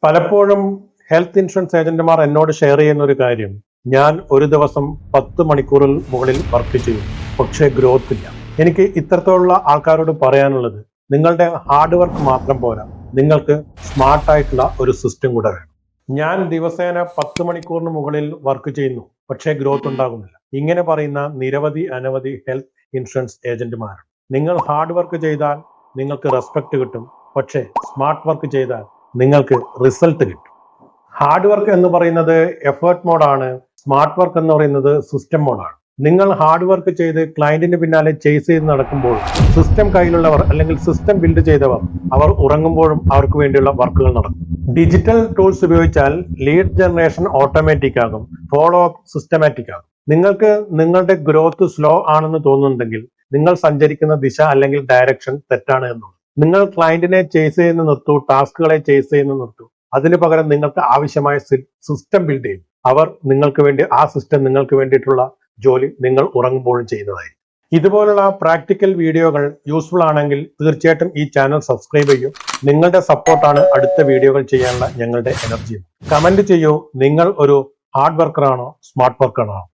പലപ്പോഴും health insurance ഏജന്റുമാർ എന്നോട് ഷെയർ ചെയ്യുന്ന ഒരു കാര്യം, ഞാൻ ഒരു ദിവസം 10 മണിക്കൂറിൽ മുകളിൽ വർക്ക് ചെയ്യും, പക്ഷേ ഗ്രോത്ത് ഇല്ല. എനിക്ക് ഇത്തരത്തിലുള്ള ആൾക്കാരോട് പറയാനുള്ളത്, നിങ്ങളുടെ ഹാർഡ് വർക്ക് മാത്രം പോരാ, നിങ്ങൾക്ക് സ്മാർട്ടായിട്ടുള്ള ഒരു സിസ്റ്റം കൂടെ വേണം. ഞാൻ ദിവസേന 10 മണിക്കൂറിന് മുകളിൽ വർക്ക് ചെയ്യുന്നു, പക്ഷേ ഗ്രോത്ത് ഉണ്ടാകുന്നില്ല. ഇങ്ങനെ പറയുന്ന അനവധി ഹെൽത്ത് ഇൻഷുറൻസ് ഏജന്റുമാർ. നിങ്ങൾ ഹാർഡ് വർക്ക് ചെയ്താൽ നിങ്ങൾക്ക് റെസ്പെക്ട് കിട്ടും, പക്ഷേ സ്മാർട്ട് വർക്ക് ചെയ്താൽ നിങ്ങൾക്ക് റിസൾട്ട് കിട്ടും. ഹാർഡ് വർക്ക് എന്ന് പറയുന്നത് എഫേർട്ട് മോഡാണ്, സ്മാർട്ട് വർക്ക് എന്ന് പറയുന്നത് സിസ്റ്റം മോഡാണ്. നിങ്ങൾ ഹാർഡ് വർക്ക് ചെയ്ത് ക്ലയന്റിന് പിന്നാലെ ചേസ് ചെയ്ത് നടക്കുമ്പോൾ സിസ്റ്റം കയ്യിലുള്ളവർ അല്ലെങ്കിൽ സിസ്റ്റം ബിൽഡ് ചെയ്തവർ അവർ ഉറങ്ങുമ്പോഴും അവർക്ക് വേണ്ടിയുള്ള വർക്കുകൾ നടക്കും. ഡിജിറ്റൽ ടൂൾസ് ഉപയോഗിച്ചാൽ ലീഡ് ജനറേഷൻ ഓട്ടോമാറ്റിക് ആകും, ഫോളോ അപ്പ് സിസ്റ്റമാറ്റിക് ആകും. നിങ്ങൾക്ക് നിങ്ങളുടെ ഗ്രോത്ത് സ്ലോ ആണെന്ന് തോന്നുന്നുണ്ടെങ്കിൽ നിങ്ങൾ സഞ്ചരിക്കുന്ന ദിശ അല്ലെങ്കിൽ ഡയറക്ഷൻ തെറ്റാണ് എന്നുള്ളത്. നിങ്ങൾ ക്ലയന്റിനെ ചേസ് ചെയ്യുന്ന നിർത്തൂ, ടാസ്കുകളെ ചേസ് ചെയ്യുന്ന നിർത്തൂ. അതിന് പകരം നിങ്ങൾക്ക് ആവശ്യമായ സിസ്റ്റം ബിൽഡ് ചെയ്യും. അവർ നിങ്ങൾക്ക് വേണ്ടി ആ സിസ്റ്റം നിങ്ങൾക്ക് വേണ്ടിയിട്ടുള്ള ജോലി നിങ്ങൾ ഉറങ്ങുമ്പോഴും ചെയ്യുന്നതായിരിക്കും. ഇതുപോലുള്ള പ്രാക്ടിക്കൽ വീഡിയോകൾ യൂസ്ഫുൾ ആണെങ്കിൽ തീർച്ചയായിട്ടും ഈ ചാനൽ സബ്സ്ക്രൈബ് ചെയ്യൂ. നിങ്ങളുടെ സപ്പോർട്ടാണ് അടുത്ത വീഡിയോകൾ ചെയ്യാനുള്ള ഞങ്ങളുടെ എനർജി. കമന്റ് ചെയ്യൂ, നിങ്ങൾ ഒരു ഹാർഡ് വർക്കറാണോ സ്മാർട്ട് വർക്കറാണോ?